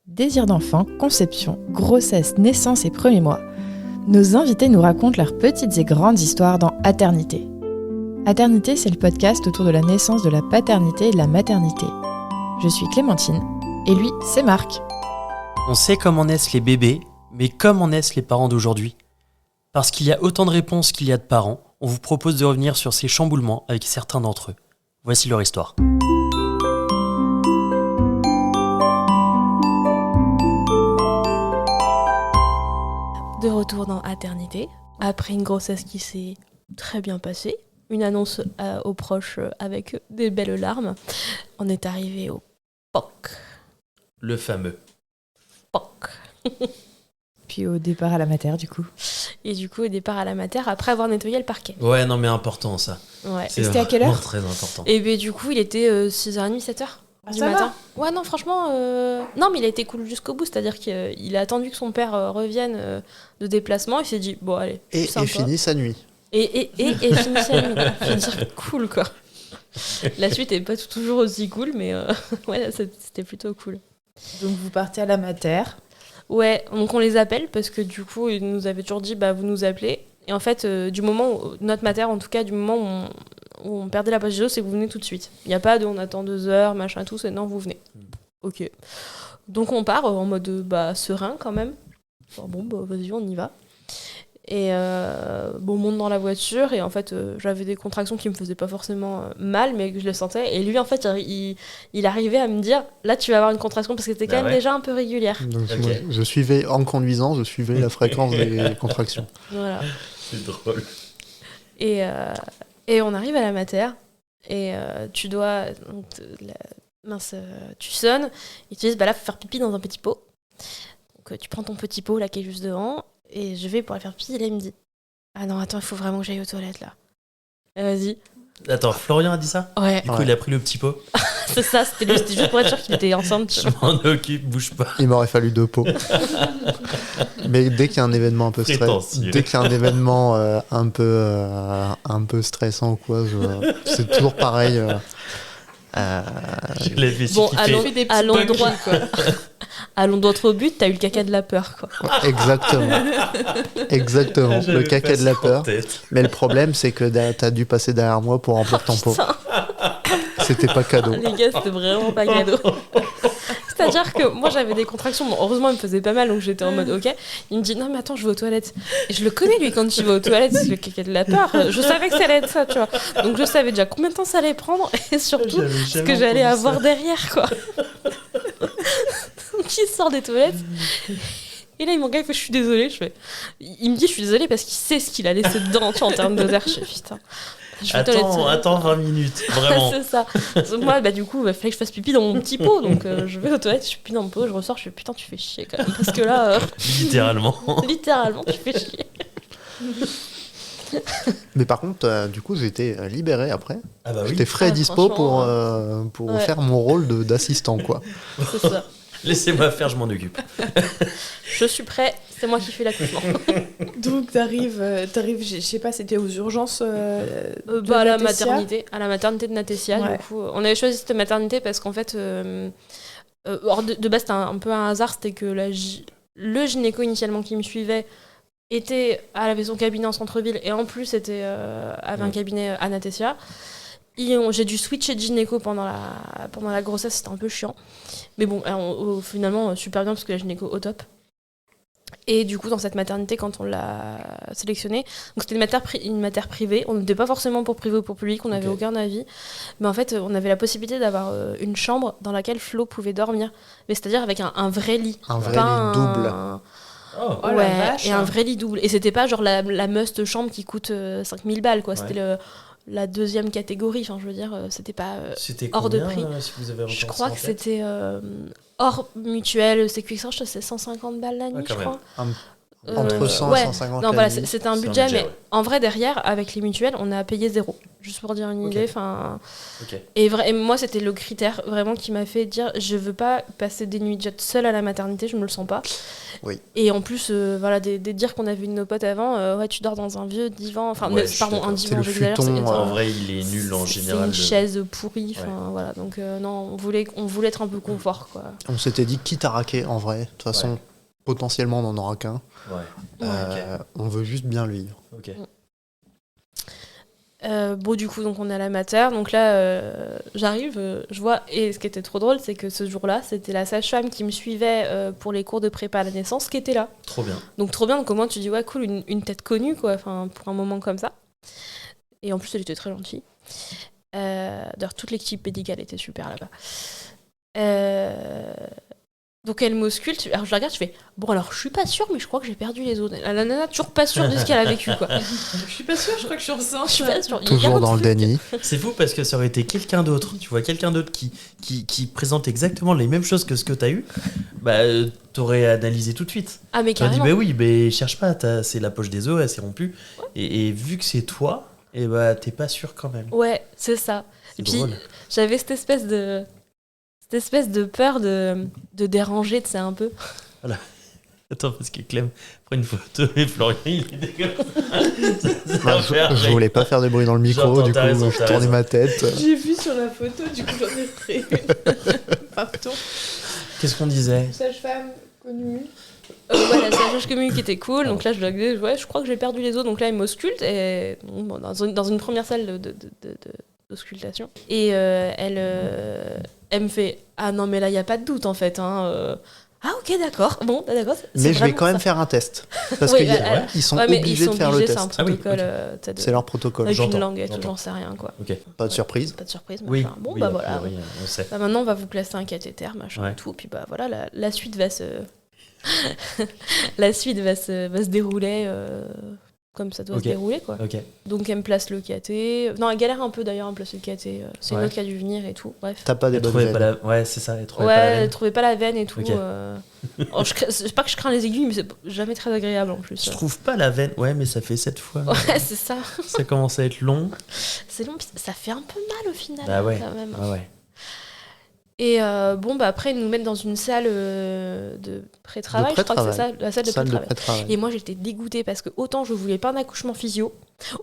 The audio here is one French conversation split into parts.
Désir d'enfant, conception, grossesse, naissance et premiers mois, nos invités nous racontent leurs petites et grandes histoires dans Aternité. Aternité, c'est le podcast autour de la naissance, de la paternité et de la maternité. Je suis Clémentine, et lui, c'est Marc. On sait comment naissent les bébés, mais comment naissent les parents d'aujourd'hui ? Parce qu'il y a autant de réponses qu'il y a de parents, on vous propose de revenir sur ces chamboulements avec certains d'entre eux. Voici leur histoire. De retour dans Aternité, après une grossesse qui s'est très bien passée, une annonce aux proches avec des belles larmes, on est arrivé au POC. Le fameux. POC. Puis au départ à la mater, du coup. Et du coup, au départ à la mater, après avoir nettoyé le parquet. Ouais, non mais important ça. Ouais. Et c'était à quelle heure ? Très important. Et bien du coup, il était 6h30, 7h du matin. Ouais, non, franchement, non, mais il a été cool jusqu'au bout, c'est-à-dire qu'il a attendu que son père revienne de déplacement, il s'est dit, bon, allez, et finit sa nuit. Et finit sa nuit. Je veux dire, cool, quoi. La suite est pas toujours aussi cool, mais ouais, c'était plutôt cool. Donc vous partez à la mater. Ouais, donc on les appelle parce que du coup, ils nous avaient toujours dit, bah vous nous appelez. Et en fait, du moment où, notre mater, en tout cas, du moment où on perdait la page c'est que vous venez tout de suite. Il n'y a pas de on attend 2 heures, machin, tout, c'est non, vous venez. Ok. Donc on part en mode serein quand même. Enfin, bon, vas-y, on y va. Et on monte dans la voiture et en fait j'avais des contractions qui me faisaient pas forcément mal mais que je les sentais et lui en fait il arrivait à me dire là tu vas avoir une contraction parce que c'était quand même déjà un peu régulière. Donc, Okay. moi, je suivais en conduisant, la fréquence des contractions. Voilà. C'est drôle. Et on arrive à la mater et tu dois tu sonnes et tu dis là faut faire pipi dans un petit pot. Donc tu prends ton petit pot là qui est juste devant. Et je vais pour aller faire pipi, et là il me dit ah non, attends, il faut vraiment que j'aille aux toilettes là. Vas-y. Attends, Florian a dit ça ? Ouais. Du coup, il a pris le petit pot. C'est ça, c'était juste pour être sûr qu'il était ensemble. Je m'en occupe, bouge pas. Il m'aurait fallu 2 pots. Mais dès qu'il y a un événement un peu un peu stressant ou quoi, c'est toujours pareil. Je l'avais bon, allons d'autres buts, t'as eu le caca de la peur, quoi. Exactement. Le caca de la peur. Mais le problème, c'est que t'as dû passer derrière moi pour remplir ton pot. C'était pas cadeau. Les gars, c'était vraiment pas cadeau. C'est-à-dire que moi j'avais des contractions, bon, heureusement il me faisait pas mal donc j'étais en mode ok. Il me dit non mais attends, je vais aux toilettes. Et je le connais lui quand il va aux toilettes, c'est le caca de la peur. Je savais que ça allait être ça, tu vois. Donc je savais déjà combien de temps ça allait prendre et surtout ce que j'allais avoir derrière, quoi. Donc il sort des toilettes. Et là il m'engage, je suis désolée. Il me dit je suis désolée parce qu'il sait ce qu'il a laissé dedans, tu vois, en termes d'odeur. Je fais putain. Attends 20 minutes, vraiment. C'est ça. Donc moi, du coup, il fallait que je fasse pipi dans mon petit pot. Donc je vais aux toilettes, je suis pipi dans mon pot, je ressors, je fais putain, tu fais chier quand même. Parce que là. Littéralement, tu fais chier. Mais par contre, du coup, j'ai été libéré après. Ah bah oui. J'étais frais et dispo pour faire mon rôle d'assistant, quoi. C'est ça. Laissez-moi faire, je m'en occupe. Je suis prêt, c'est moi qui fais l'accouchement. Donc t'arrives, je sais pas, c'était aux urgences à la maternité de Natessia. Ouais. Du coup, on avait choisi cette maternité parce qu'en fait, de base c'était un peu un hasard, c'était que le gynéco initialement qui me suivait avait son cabinet en centre-ville et en plus avait un cabinet à Natessia. J'ai dû switcher de gynéco pendant la grossesse, c'était un peu chiant. Mais bon, finalement, super bien parce que la gynéco au top. Et du coup, dans cette maternité, quand on l'a sélectionnée, donc c'était une mater privée, on n'était pas forcément pour privé ou pour public, on n'avait aucun avis. Mais en fait, on avait la possibilité d'avoir une chambre dans laquelle Flo pouvait dormir. Mais c'est-à-dire avec un vrai lit. Un vrai lit double. Ouais, la vache. Et un vrai lit double. Et c'était pas genre la must chambre qui coûte 5000 balles, quoi. Ouais. C'était la deuxième catégorie, enfin je veux dire, c'était pas hors de prix. Si vous avez je crois que c'était hors mutuelle, CQXR, c'est 150 balles la nuit, je crois. Entre 100 ouais. et 150 Non, voilà, la nuit. c'était un C'est un budget, budget, mais ouais. en vrai, derrière, avec les mutuelles, on a payé 0. Juste pour dire une Ok. idée. Enfin, Ok. et moi, c'était le critère vraiment qui m'a fait dire je veux pas passer des nuits de jet seule à la maternité, je me le sens pas. Oui. Et en plus, voilà, des dires qu'on a vu de nos potes avant, ouais, tu dors dans un vieux divan. Enfin, Ouais, je suis pardon, un d'accord. C'est divan, le j'exagère. futon, En vrai, il est nul en C'est général. une chaise pourrie. Enfin, Ouais. voilà. Donc, non, on voulait être un peu confort, quoi. On s'était dit quitte à raquer en vrai. De toute façon, Ouais. potentiellement, on n'en aura qu'un. Ouais. On veut juste bien le vivre. Ok. Bon, du coup, donc on est à la mater. Donc là, j'arrive, je vois. Et ce qui était trop drôle, c'est que ce jour-là, c'était la sage-femme qui me suivait pour les cours de prépa à la naissance qui était là. Trop bien. Donc trop bien. Donc au moins, tu dis, ouais, cool, une tête connue, quoi. Enfin, pour un moment comme ça. Et en plus, elle était très gentille. D'ailleurs, toute l'équipe médicale était super là-bas. Donc elle m'ausculte. Alors je la regarde, je fais, bon, alors je suis pas sûre, mais je crois que j'ai perdu les os. La nana, toujours pas sûre de ce qu'elle a vécu, quoi. Je suis pas sûre, je crois que je suis enceinte. Je suis pas sûre. Il y a Toujours un dans le truc. déni. C'est fou parce que ça aurait été quelqu'un d'autre. Tu vois, quelqu'un d'autre qui présente exactement les mêmes choses que ce que t'as eu. Bah, t'aurais analysé tout de suite. Ah, mais Tu m'as dit, carrément. bah oui, mais cherche pas, c'est la poche des os, elle s'est rompue. Et vu que c'est toi, et bah t'es pas sûr quand même. Ouais, c'est ça. C'est Et puis, drôle. j'avais cette espèce de peur de déranger, tu sais, un peu. Attends, parce que Clem prend une photo et Florian, il est dégueulasse. Non, je voulais pas faire de bruit dans le micro, J'entends, du t'as coup, raison, je t'as tournais raison. ma tête. J'ai vu sur la photo, du coup j'en ai pris une. Pardon. Qu'est-ce qu'on disait? Sage-femme connue. Ouais, la sage commune qui était cool. Donc là, je lui disais, ouais, je crois que j'ai perdu les os. Donc là, il m'ausculte. Et bon, dans une première salle d'auscultation. Et elle me fait, ah non, mais là, il n'y a pas de doute, en fait. Hein. Ah, ok, d'accord. Bon, d'accord. Mais je vais quand même faire un test. Parce Oui, qu'ils sont Ouais, mais obligés ils sont de faire le obligés, test. c'est un Ah oui, protocole. ok. T'as de- C'est leur protocole. avec une J'entends, langue et tout, j'entends. j'en sais rien, quoi. Ok. Pas de surprise. Pas de surprise, Oui. machin. Bon, Oui, bah a voilà. priori, on sait. Bah, maintenant, on va vous placer un cathéter, machin, Ouais. et tout. Puis bah voilà, la suite va se. La suite va se dérouler comme ça doit Ok. se dérouler, quoi. Ok. Donc elle me place le caté. Non, elle galère un peu d'ailleurs à me placer le caté. C'est une Ouais. autre qui a dû venir et tout. Bref. T'as pas des Elle bonnes trouvait veines. pas la... Ouais, c'est ça, elle trouvait Ouais, pas la elle veine. trouvait pas la veine et tout. Ok. Oh, c'est pas que je crains les aiguilles, mais c'est jamais très agréable en plus. Je trouve pas la veine. Ouais, mais ça fait 7 fois. Ouais, c'est ça. Ça commence à être long. C'est long, puis ça fait un peu mal au final. Bah ouais. Quand même. Ouais, ouais. Et bon, bah après, ils nous mettent dans une salle de pré-travail, je crois que c'est ça, la salle de Salle de pré-travail. pré-travail. Et moi, j'étais dégoûtée parce que autant je voulais pas un accouchement physio,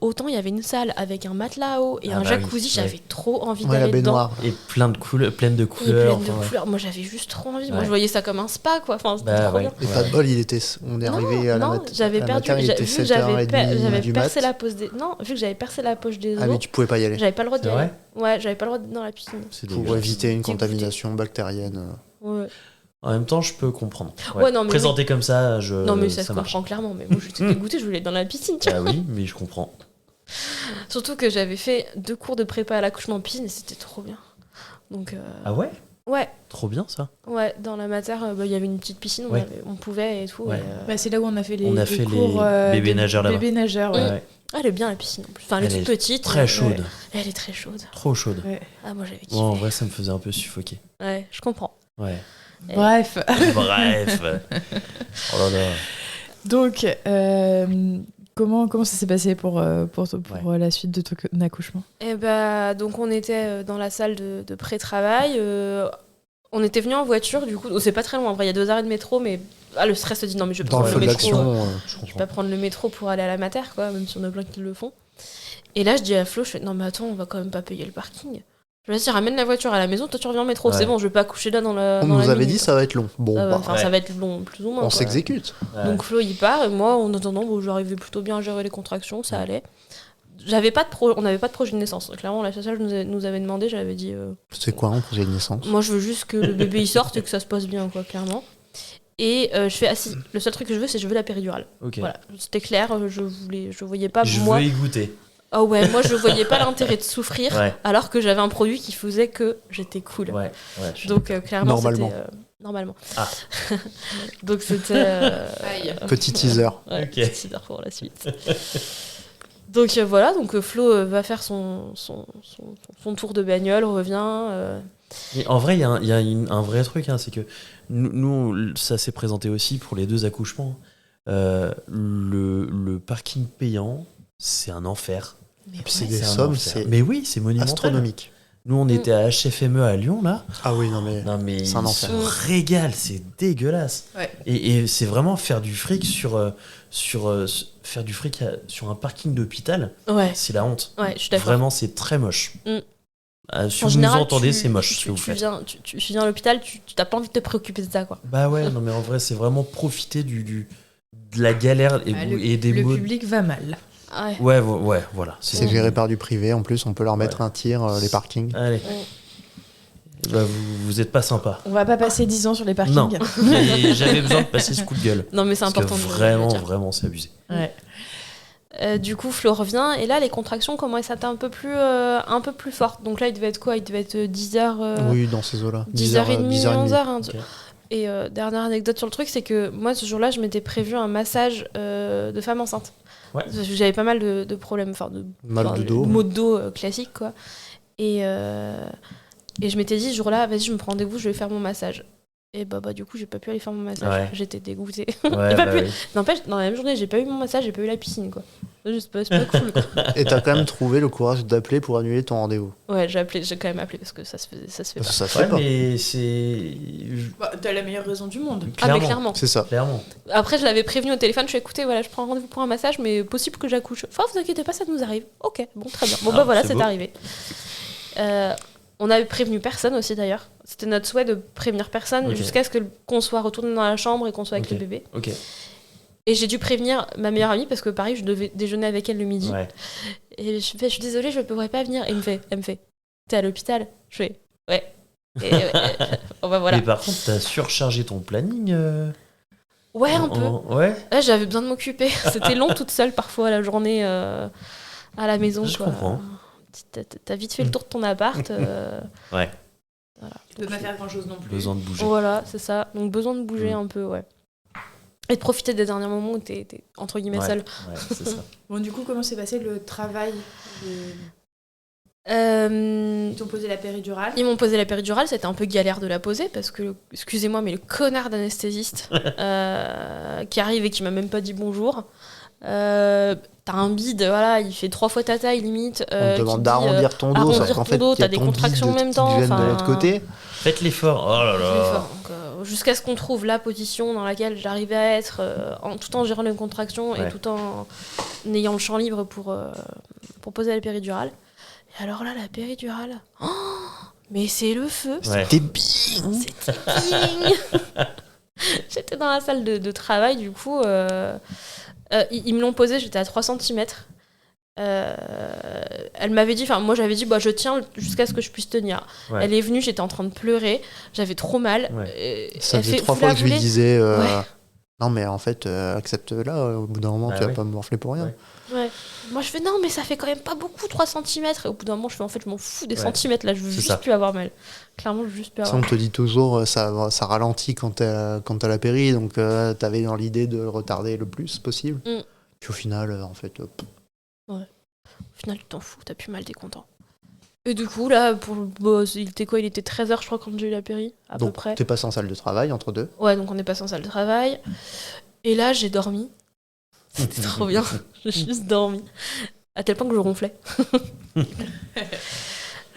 autant il y avait une salle avec un matelas haut et Ah un bah jacuzzi, oui, j'avais ouais. trop envie Ouais, la d'aller dedans. baignoire. Et pleine de couleurs. Et pleine de enfin, ouais. couleurs. Moi, j'avais juste trop envie. Moi, Ouais. je voyais ça comme un spa, quoi. Enfin, c'était Bah trop ouais. bien. Et pas de bol, on est arrivé à la Non, j'avais perdu. matin, il était Vu que j'avais 7h30 du percé mat. la pose des. Non, vu que j'avais percé la poche des os, Ah, mais tu pouvais pas y aller. j'avais pas le droit d'y C'est aller. vrai Ouais, j'avais pas le droit d'être dans la piscine. C'est Pour dégueulasse. éviter une Dégoûté. contamination bactérienne. Ouais. En même temps, je peux comprendre. Ouais, non, mais Présenté comme ça, Non, mais ça se marche. comprend clairement. Mais moi, j'étais dégoûtée, je voulais être dans la piscine. Tu vois. Ah oui, mais je comprends. Surtout que j'avais fait 2 cours de prépa à l'accouchement en piscine et c'était trop bien. Donc, Ah ouais ouais, Trop bien ça. ouais, dans la mater, il y avait une petite piscine, Ouais. on pouvait et tout. Ouais. et, Bah, c'est là où on a fait les, On a les fait cours les bébés de nageurs là-bas. bébés nageurs, ouais. Ouais, ouais. Ah, elle est bien la piscine en plus. Enfin, elle est Elle toute est petite. Très mais- chaude. Elle est très chaude. Trop chaude. Ouais. Ah, moi j'avais kiffé. Bon, en vrai, ça me faisait un peu suffoquer. Ouais, je comprends. Ouais. Bref. Bref. Oh là là. Donc, comment ça s'est passé pour la suite de ton accouchement? Et bah, donc on était dans la salle de pré-travail. On était venus en voiture, du coup, c'est pas très loin. En vrai, il y a 2 arrêts de métro, mais le stress se dit non, mais je vais Dans prendre le le feu de métro. l'action, Je Je vais comprends. pas prendre le métro pour aller à la mater, quoi, même si on a plein qui le font. Et là, je dis à Flo, je fais non, mais attends, on va quand même pas payer le parking. Je vais dire, ramène la voiture à la maison, toi tu reviens en métro. Ouais. C'est bon, je vais pas coucher là dans la. on dans nous la avait minute, dit ça va être long. Bon, quoi. bah, Enfin, Ouais. ça va être long, plus ou moins. on quoi. s'exécute. Ouais. Donc Flo il part et moi en attendant bon, j'arrivais plutôt bien à gérer les contractions, ça allait. On n'avait pas de projet de naissance. Clairement la sage nous avait demandé, j'avais dit C'est quoi un projet de naissance? moi je veux juste que le bébé il sorte et que ça se passe bien quoi clairement. Et je fais si, le seul truc que je veux c'est je veux la péridurale. Ok. Voilà, c'était clair, je voyais pas Je moi. veux y goûter. Ah ouais, moi je voyais pas l'intérêt de souffrir Ouais. alors que j'avais un produit qui faisait que j'étais cool. Ouais. Ouais. je suis Donc clairement Normalement. c'était normalement. Ah. Donc c'était Petit teaser. ouais, Ok. petit teaser pour la suite. Donc voilà, donc Flo va faire son tour de bagnole, revient. Mais en vrai, il y a un vrai truc, hein, c'est que nous, ça s'est présenté aussi pour les 2 accouchements. Le parking payant, c'est un enfer. Mais Puis c'est ouais, des C'est un sommes, enfer. c'est Mais oui, c'est monumental. astronomique. Nous, on était à HFME à Lyon, là. Ah oui, non mais C'est un ils enfer. se régalent, c'est dégueulasse. Ouais. Et c'est vraiment faire du fric sur un parking d'hôpital, Ouais, c'est la honte. ouais, je suis d'accord. Vraiment, c'est très moche. Mm. Si En vous général, nous entendez, c'est moche ce que vous tu faites. viens à l'hôpital, tu n'as pas envie de te préoccuper de ça, quoi. Bah ouais, non mais en vrai, c'est vraiment profiter de la galère et des le mots. public va mal. Ouais. Ouais, voilà. C'est géré par du privé, en plus on peut leur mettre un tir, les parkings. Allez. Mm. Bah, vous êtes pas sympa. On va pas passer 10 ans sur les parkings. Non, mais j'avais besoin de passer ce coup de gueule. Non, mais c'est Parce que important de le vraiment, dire. vraiment, c'est abusé. Ouais. Du coup, Flo revient, et là, les contractions commencent à être un peu plus fortes. Donc là, il devait être quoi? Il devait être 10h... Oui, dans ces eaux-là. 10h30, 11h. Hein. Ok. Et dernière anecdote sur le truc, c'est que moi, ce jour-là, je m'étais prévu un massage de femme enceinte. Ouais. Parce que j'avais pas mal de problèmes, Mal de dos. maux de dos classiques, quoi. Et je m'étais dit, ce jour-là, vas-y, je me prends rendez-vous, je vais faire mon massage. Et bah du coup, j'ai pas pu aller faire mon massage. Ouais. J'étais dégoûtée. Ouais, J'ai pas bah pu. oui. N'empêche, dans la même journée, j'ai pas eu mon massage, j'ai pas eu la piscine, quoi. C'est pas cool, quoi. Et t'as quand même trouvé le courage d'appeler pour annuler ton rendez-vous. Ouais, j'ai quand même appelé parce que ça se fait pas. Ça se Ouais, fait pas. mais c'est. Bah, t'as la meilleure raison du monde. Ah, mais clairement. C'est ça. Clairement. Après, je l'avais prévenu au téléphone, je suis écoutez, voilà, je prends un rendez-vous pour un massage, mais possible que j'accouche. Enfin, vous inquiétez pas, ça nous arrive. Ok, bon, très bien. Bon, Ah, bah voilà, c'est c'est beau. arrivé. On avait prévenu personne aussi d'ailleurs. C'était notre souhait de prévenir personne Ok. jusqu'à ce qu'on soit retourné dans la chambre et qu'on soit avec Ok. le bébé. Ok. Et j'ai dû prévenir ma meilleure amie parce que pareil, je devais déjeuner avec elle le midi. Ouais. Et je suis désolée, je ne pourrais pas venir. Et elle me fait, t'es à l'hôpital? Je fais, ouais. Et, bon, bah voilà. Mais par contre, t'as surchargé ton planning. Ouais, un peu. Ouais. Ouais, j'avais besoin de m'occuper. C'était long toute seule parfois la journée à la maison. Je quoi. comprends. T'as vite fait le tour de ton appart. Ouais. Voilà. Tu peux pas faire grand chose non plus. Besoin de bouger. Voilà, c'est ça. Donc besoin de bouger un peu, ouais. Et de profiter des derniers moments où t'es entre guillemets Ouais. seule. Ouais, c'est ça. Bon, du coup, comment s'est passé le travail Euh, Ils t'ont posé la péridurale. Ils m'ont posé la péridurale, c'était un peu galère de la poser parce que, excusez-moi, mais le connard d'anesthésiste qui arrive et qui m'a même pas dit bonjour. T'as un bide, voilà, il fait 3 fois ta taille limite. On te demande d'arrondir ton dos, arrondir sauf qu'en ton fait, dos, il y a t'as des ton contractions en bide même temps, qui viennent de enfin, l'autre côté. Faites l'effort. Oh là Je vais là. faire, donc, jusqu'à ce qu'on trouve la position dans laquelle j'arrivais à être tout en gérant les contractions Ouais. et tout en ayant le champ libre pour poser la péridurale. Et alors là, la péridurale, oh, mais c'est le feu. Ouais. T'es bien. C'était bing. J'étais dans la salle de travail, du coup. Ils me l'ont posé, j'étais à 3 cm. Elle m'avait dit, enfin moi j'avais dit bah je tiens jusqu'à ce que je puisse tenir. Ouais. Elle est venue, j'étais en train de pleurer, j'avais trop mal. Ouais. Ça Elle faisait fait, 3 vous fois la que je lui voulez disais Ouais. non mais en fait accepte-la, au bout d'un moment Bah tu vas oui. pas me morfler pour rien. Ouais. Ouais. Moi je fais non mais ça fait quand même pas beaucoup 3 cm. Et au bout d'un moment je fais en fait je m'en fous des Ouais. centimètres là, je veux C'est juste ça. plus avoir mal. Clairement je veux juste plus Ça, avoir on mal. te dit toujours ça ralentit quand t'as la péri, donc t'avais dans l'idée de le retarder le plus possible. Mm. Puis au final en fait Au final tu t'en fous, t'as plus mal, t'es content. Et du coup là, il était quoi? Il était 13h je crois quand j'ai eu la péri, à peu donc près. t'es passé en salle de travail entre deux. Ouais, donc on est passé en salle de travail. Et là, j'ai dormi. C'était trop bien. J'ai juste dormi. À tel point que je ronflais.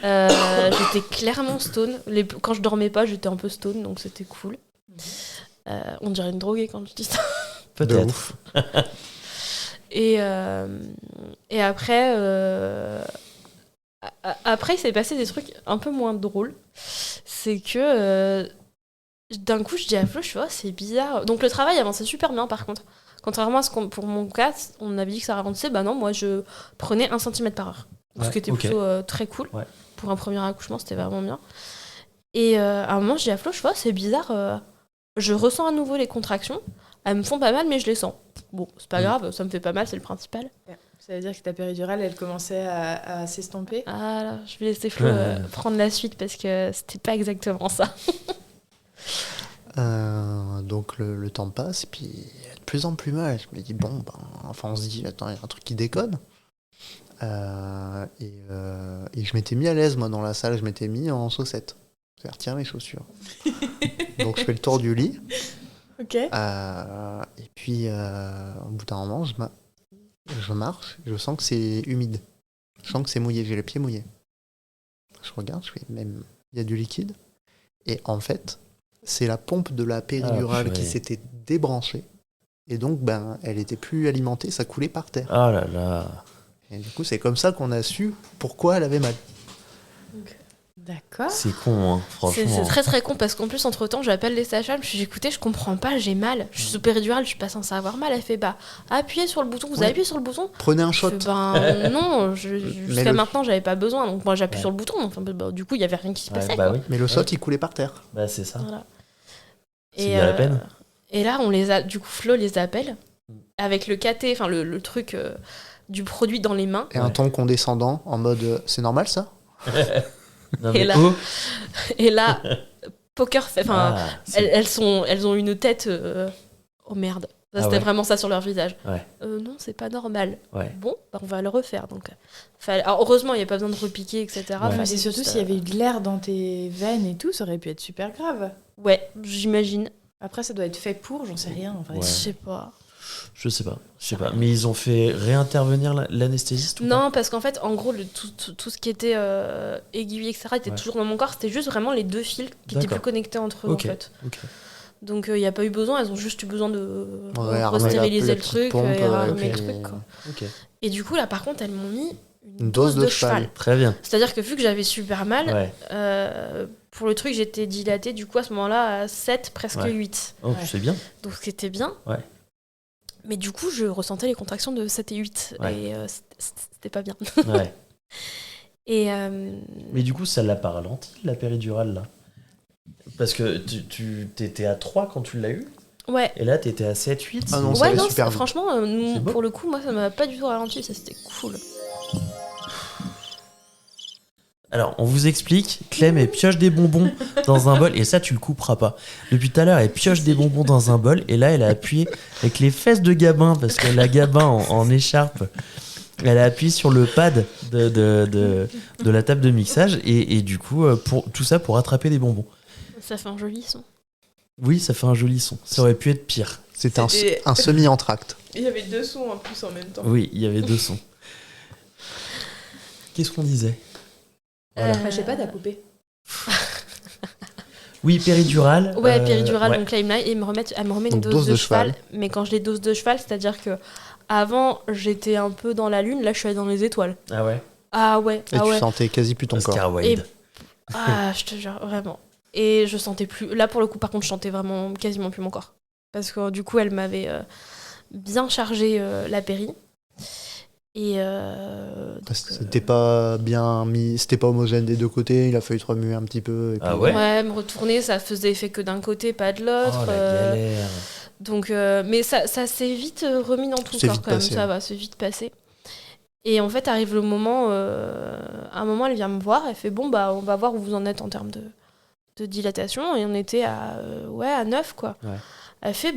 J'étais clairement stone. Quand je dormais pas, j'étais un peu stone, donc c'était cool. On dirait une droguée quand je dis ça. De Peut-être. ouf. Et après, après, il s'est passé des trucs un peu moins drôles. C'est que d'un coup, je dis à Flo, je fais, oh, c'est bizarre. Donc le travail avançait super bien par contre. Contrairement à ce qu'on, pour mon cas, on avait dit que ça ralentissait, bah non, moi je prenais 1 cm par heure. Ce Ouais, qui était ok. plutôt très cool. Ouais. Pour un premier accouchement, c'était vraiment bien. Et à un moment, je dis à Flo, je fais, oh, c'est bizarre. Je ressens à nouveau les contractions. Elles me font pas mal, mais je les sens. Bon, c'est pas grave, ça me fait pas mal, c'est le principal. Ça veut dire que ta péridurale, elle commençait à s'estomper. Ah là, je vais laisser Flo prendre la suite parce que c'était pas exactement ça. Donc le temps passe et puis de plus en plus mal. Je me dis bon enfin on se dit attends il y a un truc qui déconne. Et je m'étais mis à l'aise moi dans la salle, je m'étais mis en chaussettes. J'ai retiré mes chaussures. Donc je fais le tour du lit. Ok. Ok. Et puis, au bout d'un moment, je marche, je sens que c'est humide. Je sens que c'est mouillé, j'ai les pieds mouillés. Je regarde, je fais même, il y a du liquide. Et en fait, c'est la pompe de la péridurale qui s'était débranchée. Et donc, elle était plus alimentée, ça coulait par terre. Ah là là. Et du coup, c'est comme ça qu'on a su pourquoi elle avait mal. D'accord. C'est con, hein, franchement. C'est très très con parce qu'en plus, entre temps, j'appelle les sages-femmes, je dis écoutez, je comprends pas, j'ai mal. Je suis sous péridurale, je suis pas censée avoir mal. Elle fait appuyez sur le bouton, vous avez appuyé sur le bouton. Prenez un shot. Non, jusqu'à maintenant, j'avais pas besoin. Donc moi, j'appuie sur le bouton. Enfin, du coup, il y avait rien qui se passait. Oui. Mais le shot, il coulait par terre. Bah, c'est ça. Voilà. C'est bien la peine. Et là, on les a, du coup, Flo les appelle avec le caté, enfin le truc du produit dans les mains. Et un ton condescendant en mode c'est normal ça? Non, et là, poker fait. Enfin, elles ont une tête. Oh merde. C'était vraiment ça sur leur visage. Ouais. Non, c'est pas normal. Ouais. Bon, on va le refaire. Donc, alors, heureusement, il n'y a pas besoin de repiquer, etc. Ouais. C'est surtout s'il y avait eu de l'air dans tes veines et tout, ça aurait pu être super grave. Ouais, j'imagine. Après, ça doit être fait pour, j'en sais rien en vrai. Je sais pas. Je sais pas. Mais ils ont fait réintervenir l'anesthésiste ou pas? Non, parce qu'en fait, en gros, tout ce qui était aiguille, etc., était toujours dans mon corps. C'était juste vraiment les deux fils qui étaient plus connectés entre eux, en fait. Donc, il n'y a pas eu besoin. Elles ont juste eu besoin de restériliser le truc et rarmer le truc. Quoi. Et du coup, là, par contre, elles m'ont mis une dose de cheval. Très bien. C'est-à-dire que vu que j'avais super mal, pour le truc, j'étais dilatée, du coup, à ce moment-là, à 7, presque 8. Oh, c'est bien. Donc, c'était bien. Ouais. Mais du coup, je ressentais les contractions de 7 et 8. Et c'était pas bien. Ouais. Et mais du coup, ça l'a pas ralenti, la péridurale, là? Parce que tu t'étais à 3 quand tu l'as eu? Ouais. Et là, t'étais à 7, 8? Ah non, ça allait super vite. Franchement, pour le coup, moi, ça m'a pas du tout ralenti. Ça, c'était cool. Alors, on vous explique, Clem, elle pioche des bonbons dans un bol, et ça, tu le couperas pas. Depuis tout à l'heure, elle pioche des bonbons dans un bol, et là, elle a appuyé avec les fesses de Gabin, parce qu'elle a Gabin en écharpe. Elle a appuyé sur le pad de la table de mixage, et du coup, tout ça pour attraper des bonbons. Ça fait un joli son. Oui, ça fait un joli son. Ça aurait pu être pire. C'était un semi-entracte. Il y avait 2 sons en plus en même temps. Oui, il y avait 2 sons. Qu'est-ce qu'on disait? Voilà. Je sais pas, ta poupée. Oui, péridurale. Ouais, péridurale, donc là, elle me remet une dose de cheval. Mais quand je les dose de cheval, c'est-à-dire que avant, j'étais un peu dans la lune, là, je suis allée dans les étoiles. Ah ouais? Ah ouais. Et tu sentais quasi plus ton corps. Je te jure, vraiment. Et je sentais plus. Là, pour le coup, par contre, je sentais vraiment quasiment plus mon corps. Parce que du coup, elle m'avait bien chargé la péri. Et c'était pas bien mis, c'était pas homogène des deux côtés, il a fallu te remuer un petit peu. Et puis... ouais, me retourner, ça faisait effet que d'un côté, pas de l'autre. Oh, la galère. Donc, mais ça s'est vite remis dans tout le corps quand même, ça va, c'est vite passé. Et en fait, arrive le moment, à un moment, elle vient me voir, elle fait bon, on va voir où vous en êtes en termes de dilatation, et on était à 9, quoi. Ouais. Elle fait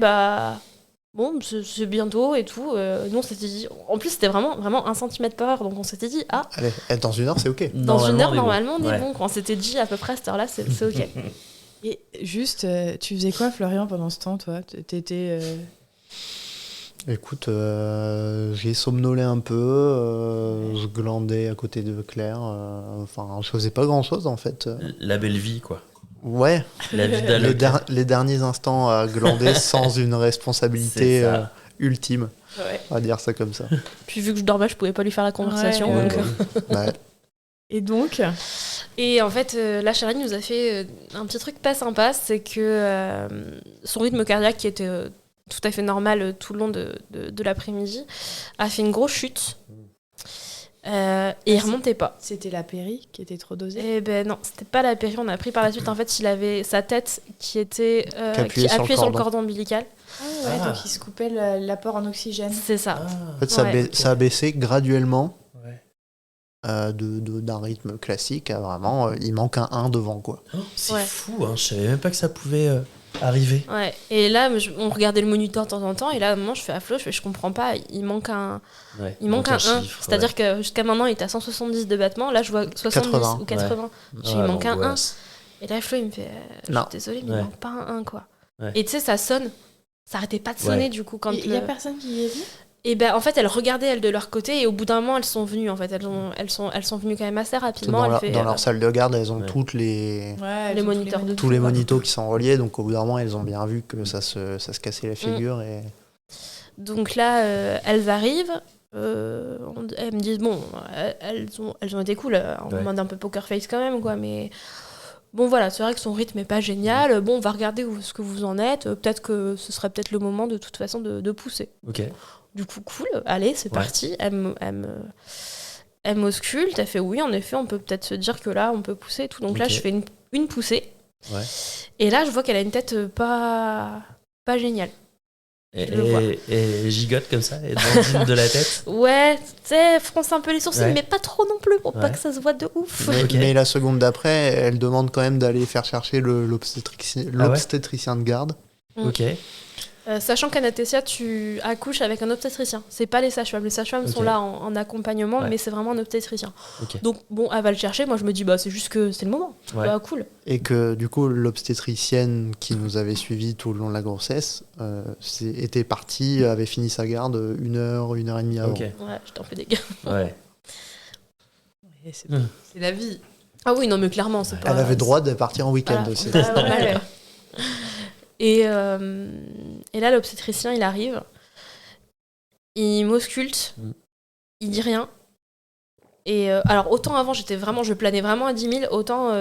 bon, c'est bientôt et tout. Nous, on s'était dit. En plus, c'était vraiment 1 cm par heure. Donc, on s'était dit, allez, dans 1 heure, c'est OK. Dans 1 heure, normalement, on est bon. Quand on s'était dit à peu près à cette heure-là, c'est OK. Et juste, tu faisais quoi, Florian, pendant ce temps, toi? T'étais. Écoute, j'ai somnolé un peu. Je glandais à côté de Claire. Enfin, je faisais pas grand-chose, en fait. La belle vie, quoi. Ouais, la vie les derniers instants à glander sans une responsabilité ultime. Ouais. On va dire ça comme ça. Puis vu que je dormais, je pouvais pas lui faire la conversation. Ouais. Donc... ouais. Et donc Et en fait, la Charline nous a fait un petit truc pas sympa, c'est que son rythme cardiaque, qui était tout à fait normal tout le long de l'après-midi, a fait une grosse chute. Et il remontait pas. C'était la péri qui était trop dosée? Eh ben non, c'était pas la péri. On a appris par la suite, en fait, il avait sa tête qui était qui appuyait sur le cordon ombilical. Ah ouais, donc il se coupait l'apport en oxygène. C'est ça. En fait, ça a baissé graduellement d'un rythme classique à vraiment, il manque un 1 devant, quoi. Oh, c'est fou, hein, je savais même pas que ça pouvait arriver. Ouais, et là, on regardait le moniteur de temps en temps, et là, à un moment, je fais à Flo, je comprends pas, il manque un 1. C'est-à-dire que jusqu'à maintenant, il était à 170 de battements, là, je vois 70 ou 80. Il manque un 1. Et là, Flo, il me fait, je suis désolée, mais il manque pas un 1, quoi. Ouais. Et tu sais, ça sonne. Ça arrêtait pas de sonner Ouais. du coup quand Il y a personne qui y est venu. et ben en fait elles regardaient elles de leur côté et au bout d'un moment elles sont venues en fait elles sont venues quand même assez rapidement. Dans, Elle leur, fait, dans leur salle de garde, elles ont Ouais. toutes les Ouais, Les moniteurs de tous les monitos qui sont reliés, donc au bout d'un moment, elles ont bien vu que ça se cassait la figure. Et... Donc là, elles arrivent, elles me disent, bon, elles ont été cool, en Ouais. mode un peu poker face quand même, quoi, mais bon, voilà, c'est vrai que son rythme est pas génial, bon, on va regarder ce que vous en êtes, peut-être que ce serait peut-être le moment de toute façon de pousser. Ok. Du coup, cool, allez, c'est Ouais. parti, elle m'ausculte, elle fait oui, en effet, on peut peut-être se dire que là, on peut pousser et tout, donc là, Ok. je fais une poussée, Ouais. et là, je vois qu'elle a une tête pas géniale. Et, Je le vois. et gigote comme ça, et dandine de la tête. Ouais, tu sais, fronce un peu les sourcils, Ouais. mais pas trop non plus pour pas Ouais. que ça se voit de ouf. Mais, Ok. mais la seconde d'après, elle demande quand même d'aller faire chercher l'obstétricien de garde. Mm. Ok. Sachant qu'Anastasia, tu accouches avec un obstétricien. C'est pas les sages-femmes. Les sages-femmes sont Ok. là en accompagnement, Ouais. mais c'est vraiment un obstétricien. Ok. Donc bon, elle va le chercher. Moi, je me dis, bah c'est juste que c'est le moment. Ouais. Bah cool. Et que du coup, l'obstétricienne qui nous avait suivis tout le long de la grossesse était partie, avait fini sa garde 1 heure et demie avant. Ok. Ouais, j'étais un peu dégueu. Ouais. C'est Mm. la vie. Ah oui, non, mais clairement, c'est pas. Elle avait droit de partir en week-end Voilà. aussi. Ah, ouais. Et là, l'obstétricien, il arrive. Il m'ausculte. Mm. Il dit rien. Et alors, autant avant, je planais vraiment à 10 000, autant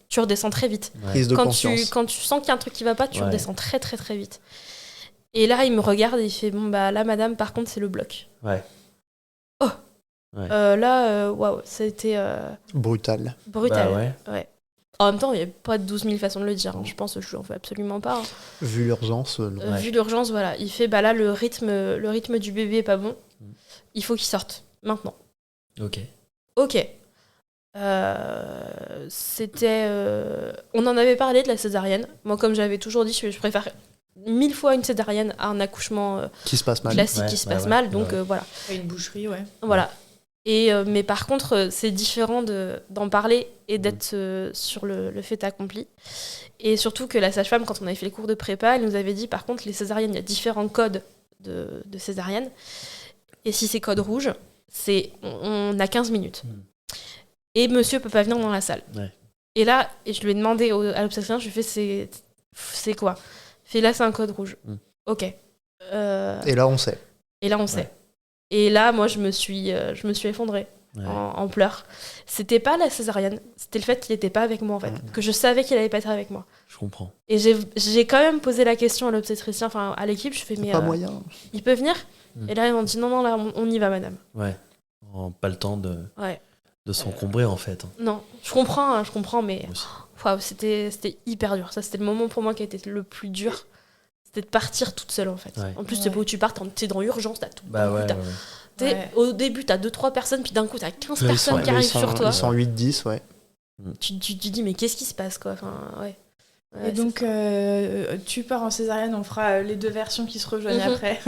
tu redescends très vite. Ouais. Prise de Quand conscience. tu sens qu'il y a un truc qui va pas, tu Ouais. redescends très très très vite. Et là, il me regarde et il fait, bon, bah là, madame, par contre, c'est le bloc. Ouais. Oh Ouais. Là, waouh, c'était Brutal. brutal. Bah ouais. Ouais. En même temps, il n'y a pas 12 000 façons de le dire. Hein. Je pense que je n'en fais absolument pas. Hein. Vu l'urgence, non. Ouais. Vu l'urgence, voilà. Il fait, bah là, le rythme du bébé est pas bon. Il faut qu'il sorte. Maintenant. Ok. Ok. C'était... On en avait parlé de la césarienne. Moi, comme j'avais toujours dit, je préfère 1000 fois une césarienne à un accouchement Qui se passe mal. classique Ouais, qui se ouais, passe ouais. mal. Donc, Ouais. voilà. Une boucherie, ouais. Voilà. Et, mais par contre, c'est différent d'en parler et d'être sur le fait accompli. Et surtout que la sage-femme, quand on avait fait les cours de prépa, elle nous avait dit, par contre, les césariennes, il y a différents codes de césarienne. Et si c'est code rouge, on a 15 minutes. Et monsieur peut pas venir dans la salle. Ouais. Et là, je lui ai demandé à l'obstétricien, je lui ai fait, c'est quoi? Il fait, là, c'est un code rouge. Ok. Et là, on sait. Et là, on sait. Et là, moi, je me suis effondrée en pleurs. C'était pas la césarienne, c'était le fait qu'il n'était pas avec moi, en fait. Que je savais qu'il allait pas être avec moi. Je comprends. Et j'ai quand même posé la question à l'obstétricien, enfin, à l'équipe. Je fais, mais Pas moyen. il peut venir? Et là, ils m'ont dit, non, là, on y va, madame. Ouais. Pas le temps de s'encombrer, en fait. Non, je comprends, mais Aussi. waouh, c'était hyper dur. Ça, c'était le moment pour moi qui a été le plus dur. C'était de partir toute seule, en fait. Ouais. En plus, c'est pas où tu pars, t'es dans l'urgence, t'as tout. Bah ouais. Au début, t'as 2-3 personnes, puis d'un coup, t'as 15 Ouais, personnes qui Ouais, arrivent sur toi. Ils sont 8-10, ouais. Tu dis, mais qu'est-ce qui se passe, quoi? Enfin, ouais. Ouais, Et donc, tu pars en césarienne, on fera les deux versions qui se rejoignent Mhm. après.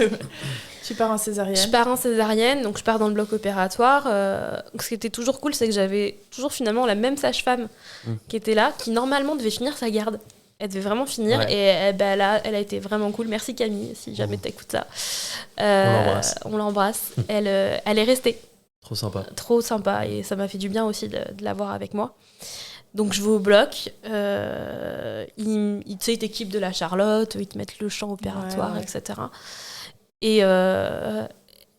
Tu pars en césarienne. je pars en césarienne, donc je pars dans le bloc opératoire. Ce qui était toujours cool, c'est que j'avais toujours finalement la même sage-femme qui était là, qui normalement devait finir sa garde. Elle devait vraiment finir, Ouais. et elle a été vraiment cool. Merci Camille, si jamais t'écoutes ça. On l'embrasse. Elle est restée. Trop sympa. Trop sympa, et ça m'a fait du bien aussi de l'avoir avec moi. Donc je vais au bloc, ils t'équipent de la Charlotte, ils te mettent le champ opératoire, Ouais. etc. Et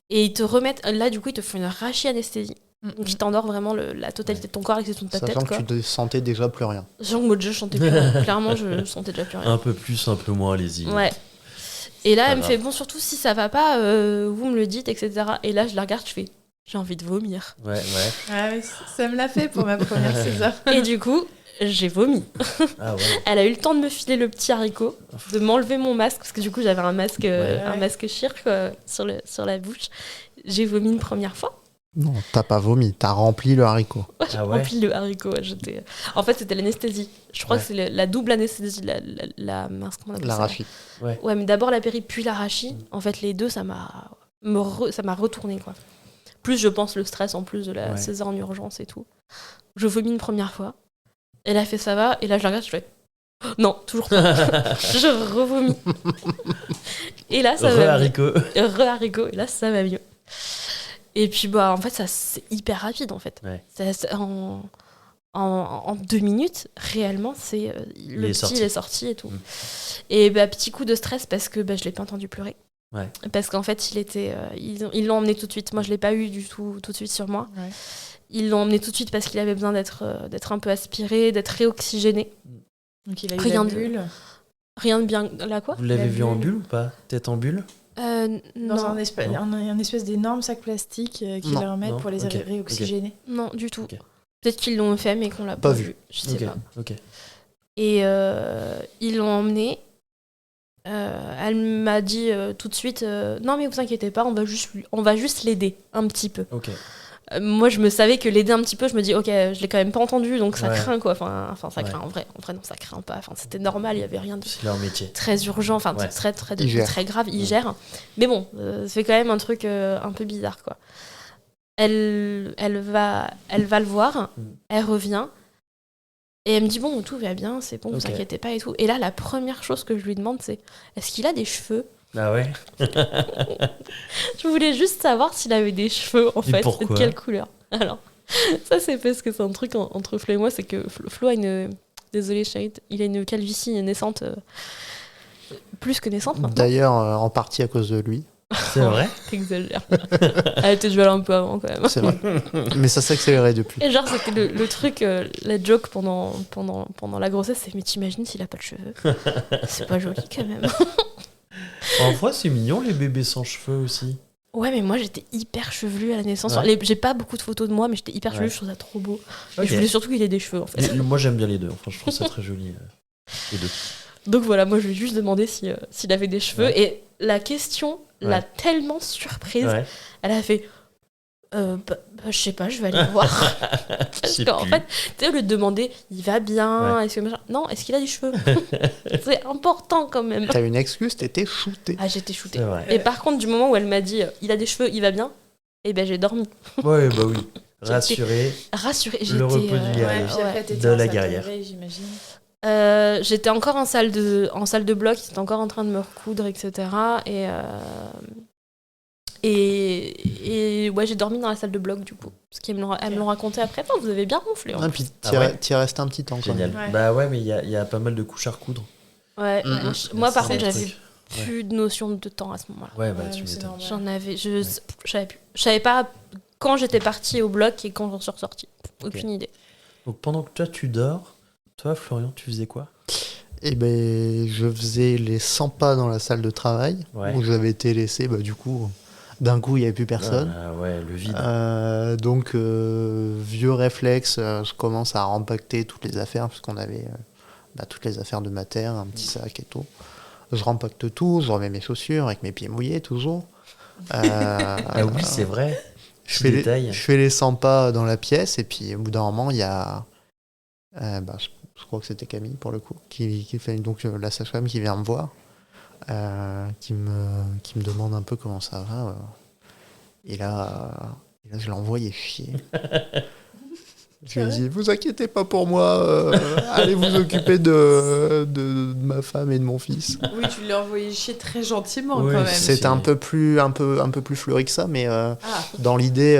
ils te remettent, là du coup ils te font une rachianesthésie. Donc ils t'endorment vraiment la totalité de ton corps, l'exception de ta Sachant tête. que Quoi. tu ne sentais déjà plus rien. Genre mode je chantais plus rien. Clairement je sentais déjà plus rien. Un peu plus, un peu moins, allez-y. Ouais. Et là Pas elle me grave. fait, bon surtout si ça va pas, vous me le dites, etc. Et là je la regarde, je fais, j'ai envie de vomir. Ouais. Ah oui, ça me l'a fait pour ma première césar. Et du coup, j'ai vomi. Ah ouais. Elle a eu le temps de me filer le petit haricot, de m'enlever mon masque, parce que du coup j'avais un masque, Ouais. un masque chir quoi, sur la bouche. J'ai vomi une première fois. Non, t'as pas vomi, t'as rempli le haricot. J'ai Ah ouais. rempli le haricot. Ouais, en fait, c'était l'anesthésie. Je crois Ouais. que c'est la double anesthésie. Mince, comment on appelle ça, L'arachide. Ouais. Ouais, mais d'abord la péri, puis l'arachie. En fait, les deux, ça m'a retourné, quoi. Plus, je pense, le stress en plus de la Ouais. césar en urgence et tout. Je vomis une première fois. Elle a fait ça va, et là, je la regarde, je fais Non, toujours pas. Je revomis. Et là, ça va mieux. Haricot. Re-haricot, et là, ça va mieux. Et puis, bah, en fait, ça, c'est hyper rapide, en fait. Ouais. En 2 minutes, réellement, c'est le petit, sorti. il est sorti et tout. Et bah, petit coup de stress parce que bah, je l'ai pas entendu pleurer. Ouais. Parce qu'en fait, ils l'ont emmené tout de suite. Moi, je l'ai pas eu du tout de suite sur moi. Ouais. Ils l'ont emmené tout de suite parce qu'il avait besoin d'être un peu aspiré, d'être réoxygéné. Donc il a eu Rien la de- bulle. Rien de bien. Là, quoi Vous l'avez La vu en bulle. bulle ou pas? Tête en bulle? Dans Non. un espèce d'énorme sac plastique qu'ils Non. leur mettent Non. pour les Ok. réoxygéner. Non, du tout. Ok. Peut-être qu'ils l'ont fait, mais qu'on l'a Pas pas vu. vu. Je sais pas. Ok. Et ils l'ont emmené. Elle m'a dit tout de suite non, mais vous inquiétez pas, on va juste l'aider un petit peu. Ok. Moi, je me savais que l'aider un petit peu, je me dis ok, je l'ai quand même pas entendu, donc ça Ouais. craint quoi. Enfin, ça Ouais. craint en vrai. En vrai, non, ça craint pas. Enfin, c'était normal, il y avait rien de C'est leur métier. très urgent, enfin Ouais. Il gère. très grave, il gère. Mais bon, ça fait quand même un truc un peu bizarre quoi. Elle va le voir, elle revient et elle me dit bon, tout va bien, c'est bon, Ok. vous inquiétez pas et tout. Et là, la première chose que je lui demande, c'est est-ce qu'il a des cheveux? Ah ouais. Je voulais juste savoir s'il avait des cheveux en Et fait, pourquoi et de quelle couleur. Alors, ça c'est parce que c'est un truc entre Flo et moi, c'est que Flo a une désolé Shahid, il a une calvitie naissante plus que naissante maintenant. D'ailleurs, en partie à cause de lui. C'est vrai. T'exagères. Elle était déjà là un peu avant quand même. C'est vrai. Mais ça s'est accéléré depuis. Et genre, c'était le truc, la joke pendant la grossesse, c'est mais t'imagines s'il a pas de cheveux? C'est pas joli quand même. En vrai, c'est mignon les bébés sans cheveux aussi. Ouais, mais moi j'étais hyper chevelue à la naissance. Ouais. Enfin, j'ai pas beaucoup de photos de moi, mais j'étais hyper chevelue, Ouais. je trouve ça trop beau. Ok. Et je voulais surtout qu'il ait des cheveux en fait. Moi j'aime bien les deux. Enfin, je trouve ça très joli. Les deux. Donc voilà, moi je lui ai juste demandé s'il avait des cheveux. Ouais. Et la question l'a Ouais. tellement surprise. Ouais. Elle a fait je sais pas, je vais aller voir. Parce sais qu'en plus. fait, tu sais, lui demander, il va bien, Ouais. est-ce que machin. Non, est-ce qu'il a des cheveux? C'est important quand même. T'as une excuse, t'étais shooté. Ah, j'étais shootée. C'est vrai. Et par contre, du moment où elle m'a dit, il a des cheveux, il va bien, et ben j'ai dormi. Ouais, bah oui. Rassuré. Rassurée. Le repos du guerrier. Ouais, puis après, ouais. t'étais De en la salle guerrière. réveil, j'imagine. J'étais encore en salle de bloc, ils étaient encore en train de me recoudre, etc. Et ouais, j'ai dormi dans la salle de bloc du coup. Parce qu'elles me l'ont raconté après. Enfin, vous avez bien ronflé. Ah, puis Ah ouais. t'y es resté un petit temps quand Génial. même. Ouais. Bah ouais, mais il y a pas mal de couches à recoudre. Ouais, moi par C'est contre, le j'avais truc. plus de notion de temps à ce moment-là. Ouais, bah Ouais, tu c'est m'étonnes. normal. J'en avais. Je savais plus. Je savais pas quand j'étais partie au bloc et quand j'en suis ressortie. Aucune idée. Donc pendant que toi tu dors, toi Florian, tu faisais quoi? Et ben, je faisais les 100 pas dans la salle de travail Ouais. où j'avais été laissé. Bah, du coup, d'un coup, il n'y avait plus personne. Ah ouais, le vide. Donc, vieux réflexe, je commence à rempacter toutes les affaires, parce qu'on avait toutes les affaires de ma terre, un petit sac et tout. Je rempacte tout, je remets mes chaussures avec mes pieds mouillés, toujours. Ah oui, c'est vrai. je Petit détail. fais les 100 pas dans la pièce, et puis au bout d'un moment, il y a. Je crois que c'était Camille, pour le coup, qui fait donc la sage-femme qui vient me voir, qui me demande un peu comment ça va. Et là, je l'ai envoyé chier. Je lui ai dit, vous inquiétez pas pour moi, allez vous occuper de ma femme et de mon fils. Oui, tu l'as envoyé chier très gentiment Oui, quand même. C'était un peu plus fleuri que ça, mais Ah, dans l'idée,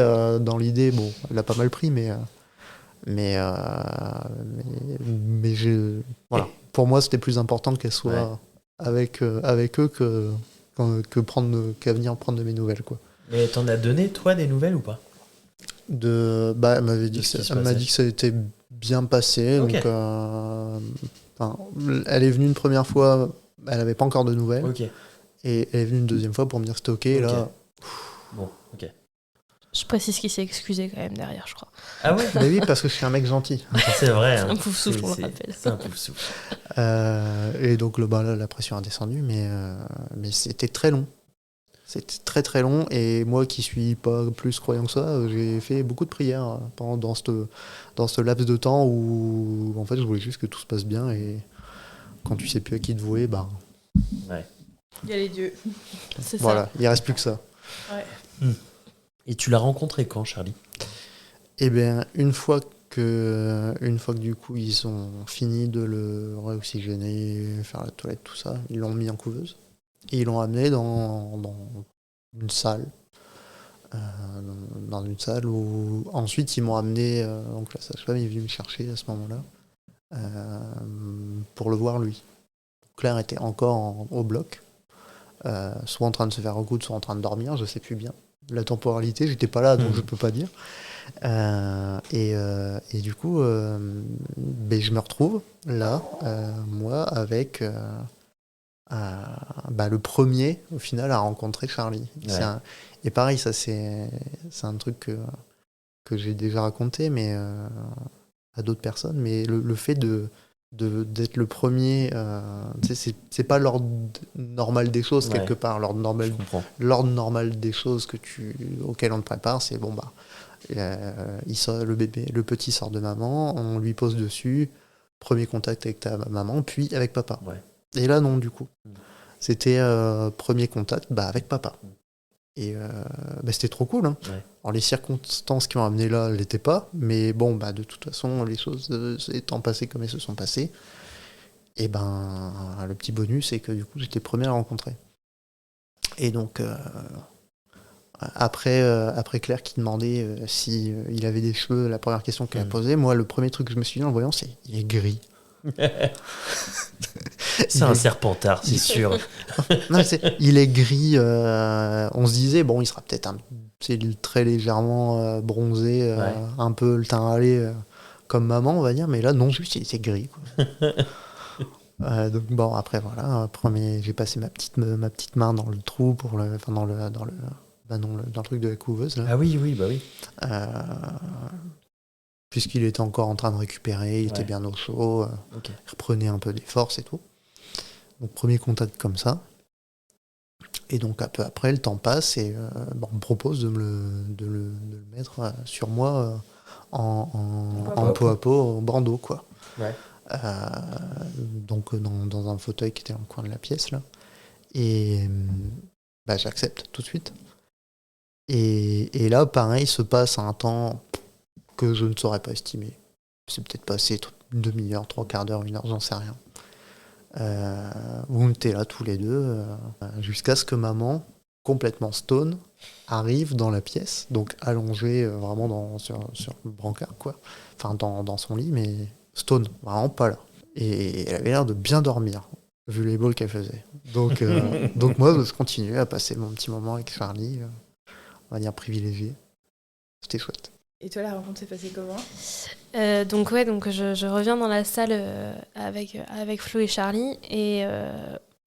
bon, elle a pas mal pris, mais voilà. Pour moi, c'était plus important qu'elle soit avec eux qu'à venir prendre de mes nouvelles, quoi. Mais t'en as donné toi des nouvelles ou pas? Elle m'avait dit De ce qui se elle m'a passait. dit que ça était bien passé. Ok. Donc, elle est venue une première fois, elle n'avait pas encore de nouvelles, Ok. et elle est venue une deuxième fois pour me dire c'était ok. Et Ok. là, Bon, ok. Je précise qu'il s'est excusé quand même derrière, je crois. Ah ouais. bah oui, parce que je suis un mec gentil. C'est vrai. C'est hein. un pouf souffle, on le C'est- rappelle. C'est un pouf souffle. Et donc là, la pression a descendu, mais c'était très long. C'était très très long, et moi qui suis pas plus croyant que ça, j'ai fait beaucoup de prières dans ce laps de temps où en fait je voulais juste que tout se passe bien, et quand tu sais plus à qui te vouer, bah il y a les dieux. C'est voilà, il reste plus que ça. Et tu l'as rencontré quand, Charlie? Et bien, une fois que une fois que du coup ils ont fini de le réoxygéner, faire la toilette, tout ça, ils l'ont mis en couveuse et ils l'ont amené dans une salle. Dans une salle où ensuite ils m'ont amené, donc la sage-femme est venue me chercher à ce moment-là pour le voir lui. Claire était encore au bloc, soit en train de se faire recoudre, soit en train de dormir, je sais plus bien. La temporalité, j'étais pas là, donc je peux pas dire. Et du coup, je me retrouve là, moi, avec le premier, au final, à rencontrer Charlie. Ouais. Et pareil, ça c'est un truc que j'ai déjà raconté, mais à d'autres personnes. Mais le fait d'être le premier, c'est pas l'ordre normal des choses quelque part. L'ordre normal des choses auquel on te prépare, c'est bon il sort, le petit sort de maman, on lui pose dessus, premier contact avec ta maman, puis avec papa. Ouais. Et là non, du coup, c'était premier contact avec papa. Et c'était trop cool. Hein. Ouais. Alors les circonstances qui m'ont amené là ne l'étaient pas, mais bon, de toute façon, les choses étant passées comme elles se sont passées, et le petit bonus, c'est que du coup, j'étais le premier à le rencontrer. Et donc, après Claire qui demandait si il avait des cheveux, la première question qu'elle a posée, moi, le premier truc que je me suis dit en le voyant, c'est il est gris. C'est un serpentard, c'est sûr. Non, il est gris. On se disait, bon, il sera peut-être très légèrement bronzé, un peu le teint râlé comme maman, on va dire, mais là, non, juste, il était gris. Quoi. Donc, bon, après, voilà, j'ai passé ma petite main dans le trou, dans le truc de la couveuse. Là. Ah oui, bah oui. Puisqu'il était encore en train de récupérer, il était bien au chaud, Okay. Il reprenait un peu des forces et tout. Donc premier contact comme ça. Et donc un peu après, le temps passe et on me propose de le mettre sur moi en peau à peau, au bandeau, quoi. Ouais. Donc dans un fauteuil qui était dans le coin de la pièce, là. Et j'accepte tout de suite. Et là, pareil, se passe un temps que je ne saurais pas estimer. C'est peut-être passé une demi-heure, 3/4 d'heure, 1 heure, j'en sais rien. Où on était là tous les deux, jusqu'à ce que maman, complètement stone, arrive dans la pièce, donc allongée vraiment sur le brancard, quoi. Enfin, dans son lit, mais stone, vraiment pas là. Et elle avait l'air de bien dormir, vu les balls qu'elle faisait. Donc moi, je continuais à passer mon petit moment avec Charlie, on va dire privilégié. C'était chouette. Et toi, la rencontre s'est passée comment ? Donc je reviens dans la salle avec Flo et Charlie et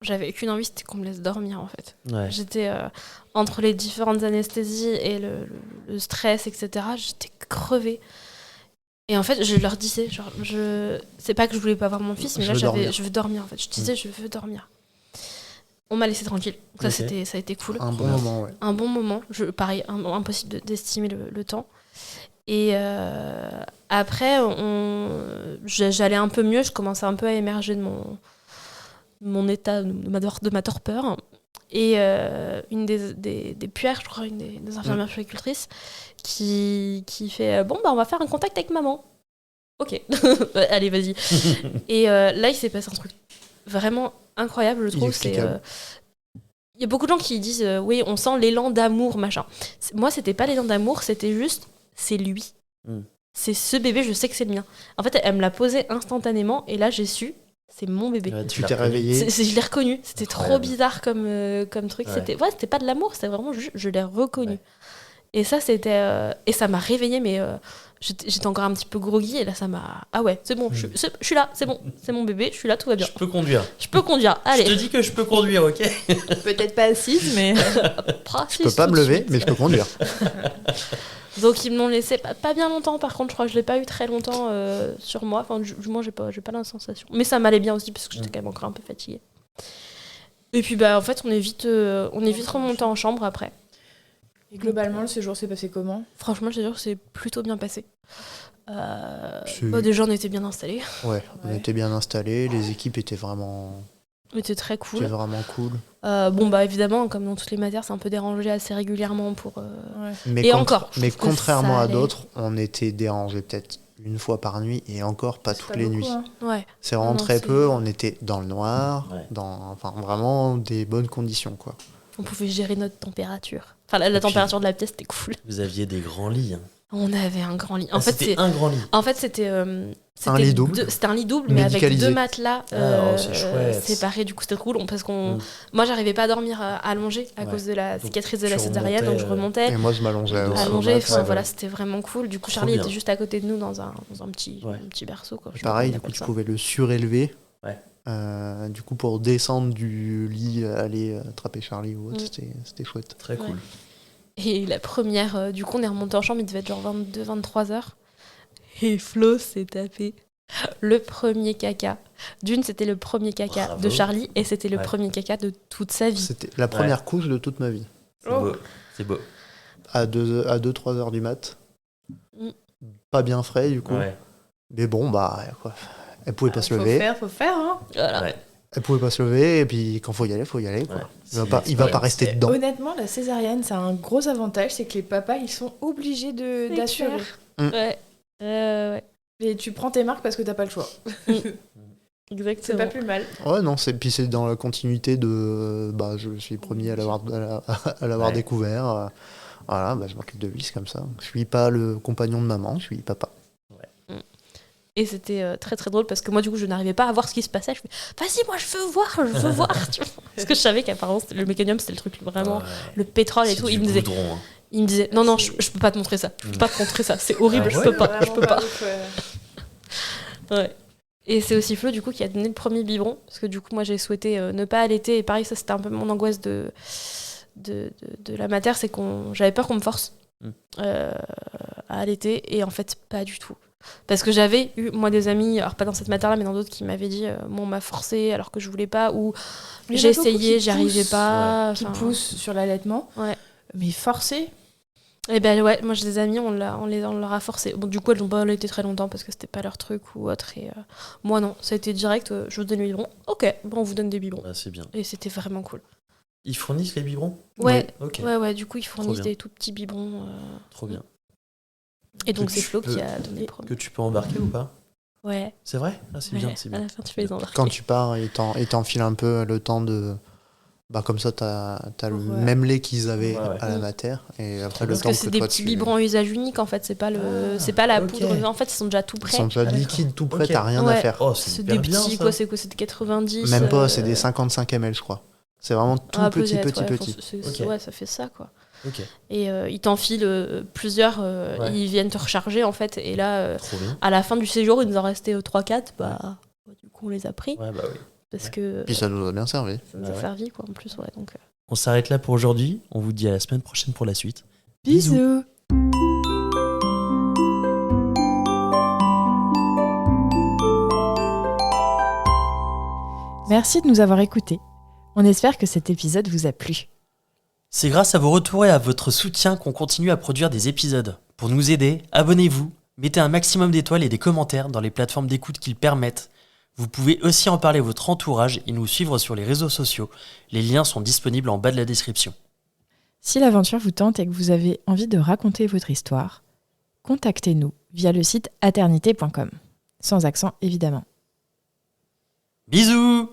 j'avais qu'une envie, c'était qu'on me laisse dormir en fait. Ouais. J'étais entre les différentes anesthésies et le stress, etc. J'étais crevée. Et en fait, je leur disais, c'est pas que je voulais pas voir mon fils, mais je veux dormir en fait. Je disais, je veux dormir. On m'a laissé tranquille. Ça, ça a été cool. Un bon moment, ouais. Un bon moment. Pareil, impossible d'estimer le temps. Et après, j'allais un peu mieux, je commençais un peu à émerger de mon état, de ma torpeur. Et une des puères, je crois, une des infirmières puéricultrices, qui fait on va faire un contact avec maman. Ok, allez, vas-y. Et là, il s'est passé un truc vraiment incroyable, je trouve. Il y a beaucoup de gens qui disent oui, on sent l'élan d'amour, machin. Moi, c'était pas l'élan d'amour, c'était juste. C'est lui. C'est ce bébé, je sais que c'est le mien. En fait, elle me l'a posé instantanément et là, j'ai su, c'est mon bébé. Ouais, tu t'es réveillé. Je l'ai reconnu. C'était trop bizarre comme truc. Ouais. C'était pas de l'amour, c'était vraiment juste, je l'ai reconnu. Ouais. Et ça, c'était... et ça m'a réveillée, mais j'étais encore un petit peu groggy et là, ça m'a... Ah ouais, c'est bon, je suis là, c'est bon. C'est mon bébé, je suis là, tout va bien. Je peux conduire. Allez. Je te dis que je peux conduire, ok. Peut-être pas assise, mais... Je peux pas me lever, mais je peux conduire. Donc ils m'ont laissé pas bien longtemps, par contre je crois que je l'ai pas eu très longtemps sur moi, enfin du moins j'ai pas la sensation. Mais ça m'allait bien aussi parce que j'étais quand même encore un peu fatiguée. Et puis en fait on est vite remonté en chambre après. Et globalement le séjour s'est passé comment ? Franchement le séjour s'est plutôt bien passé. Déjà on était bien installés. Ouais, on était bien installés, les équipes étaient vraiment... C'était très cool. C'était vraiment cool. Évidemment, comme dans toutes les matières, c'est un peu dérangé assez régulièrement pour... Mais contrairement à d'autres, on était dérangé peut-être une fois par nuit et encore pas C'est toutes pas les beaucoup, nuits. hein. Ouais. C'est vraiment Non, très c'est- peu. On était dans le noir, Ouais. enfin vraiment des bonnes conditions, quoi. On pouvait gérer notre température. Enfin, la Et puis- température de la pièce, c'était cool. Vous aviez des grands lits. Hein. On avait un grand lit. En Ah, fait, c'était un grand lit. Un lit double. C'était un lit double, mais avec Médicalisé. 2 matelas Ah, oh, c'est chouette. séparés. Du coup, c'était cool. Parce qu'on, Mm. moi, j'arrivais pas à dormir allongée à Ouais. cause de la Donc, cicatrice de tu la césarienne, donc je remontais, remontais. Et moi, je m'allongeais Allongé, Allongée, ouais, enfin, ouais. voilà, c'était vraiment cool. Du coup, Trop Charlie bien. était juste à côté de nous dans un petit, Ouais. un petit berceau. Quoi. Je sais pas Pareil, comment du on coup, tu appelle pouvais le surélever. Ouais. Du coup, pour descendre du lit, aller attraper Charlie ou autre, Mm. c'était chouette. Très cool. Ouais. Et la première, du coup, on est remonté en chambre, il devait être genre 22-23 heures. Et Flo s'est tapé le premier caca. C'était le premier caca Bravo. de Charlie et c'était le Ouais. premier caca de toute sa vie. C'était la première couche de toute ma vie. C'est Oh. beau. C'est beau. À 2-3 heures du mat. Mm. Pas bien frais, du coup. Ouais. Mais bon, bah, quoi. Elle pouvait pas se Faut lever. faire, hein. Voilà. Ouais. Elle pouvait pas se lever, et puis quand faut y aller, quoi. Ouais. Il va pas rester Et dedans. honnêtement, la césarienne, ça a un gros avantage, c'est que les papas, ils sont obligés C'est d'assurer. clair. Ouais. Et tu prends tes marques parce que t'as pas le choix. C'est Exactement. pas plus mal. Ouais, non, puis c'est dans la continuité de. Bah, je suis le premier à l'avoir Ouais. découvert. Voilà, bah, je m'occupe de lui, c'est comme ça. Je suis pas le compagnon de maman, je suis papa. Et c'était très très drôle parce que moi, du coup, je n'arrivais pas à voir ce qui se passait. Je fais, vas-y, moi, je veux voir, tu vois. Parce que je savais qu'apparemment, le mécanium, c'était le truc vraiment, Ouais. le pétrole et C'est tout. du Il me disait, goudron, hein. non, je peux pas te montrer ça. Je peux pas te montrer ça. C'est horrible, Ah je ouais, peux pas. Je Vraiment peux pas. ouf, Ouais. Et c'est aussi Flo, du coup, qui a donné le premier biberon. Parce que du coup, moi, j'ai souhaité ne pas allaiter. Et pareil, ça, c'était un peu mon angoisse de la mater, c'est j'avais peur qu'on me force à allaiter. Et en fait, pas du tout. Parce que j'avais eu, moi, des amis, alors pas dans cette mater-là, mais dans d'autres, qui m'avaient dit, on m'a forcé alors que je voulais pas. Ou Il y en a j'ai beaucoup essayé, qui j'y arrivais poussent, pas. Qui Enfin, poussent sur l'allaitement. Ouais. Mais forcé. Et ben ouais, moi j'ai des amis, on leur a forcé. Bon, du coup, elles n'ont pas allaité très longtemps parce que c'était pas leur truc ou autre. Et moi, non, ça a été direct, je vous donne les biberons. Ok, bon, on vous donne des biberons. Ah, c'est bien. Et c'était vraiment cool. Ils fournissent les biberons? Ouais, Ok. ouais, du coup, ils fournissent bien. des tout petits biberons. Trop bien. Et donc, Que c'est tu Flo peux- qui a donné le premier. Que tu peux embarquer ou pas? Ouais. C'est vrai? Ah, c'est Ouais, bien, c'est à bien. la fin, tu fais les embarquer. Quand tu pars, il t'enfile un peu le temps de. Bah, comme ça, t'as le Ouais. même lait qu'ils avaient Ouais, ouais. à la mater. Et après, le Parce temps que c'est des toi, petits tu- biberons à usage unique en fait, c'est pas Ah, c'est pas la ok. poudre. En fait, ils sont déjà tout Ils prêts. sont déjà Ah, d'accord. liquides, tout prêts, Ok. t'as rien à Ouais. faire. Oh, C'est c'est des hyper bien, petits, ça. quoi, c'est quoi, c'est de 90. Même pas, c'est des 55 ml, je crois. C'est vraiment tout petit. Ok. Ouais, ça fait ça quoi. Ok, Et ils t'enfilent plusieurs, Ouais. ils viennent te recharger en fait. Et là, trop bien. à la fin du séjour, il nous en restait 3-4. Bah, du coup, on les a pris Ouais, bah oui. parce Ouais. que Puis ça nous a bien servi. ça nous a Ouais. servi quoi en plus. Ouais, donc, On s'arrête là pour aujourd'hui. On vous dit à la semaine prochaine pour la suite. Bisous. Merci de nous avoir écoutés. On espère que cet épisode vous a plu. C'est grâce à vos retours et à votre soutien qu'on continue à produire des épisodes. Pour nous aider, abonnez-vous, mettez un maximum d'étoiles et des commentaires dans les plateformes d'écoute qui le permettent. Vous pouvez aussi en parler à votre entourage et nous suivre sur les réseaux sociaux. Les liens sont disponibles en bas de la description. Si l'aventure vous tente et que vous avez envie de raconter votre histoire, contactez-nous via le site aternité.com. Sans accent évidemment. Bisous!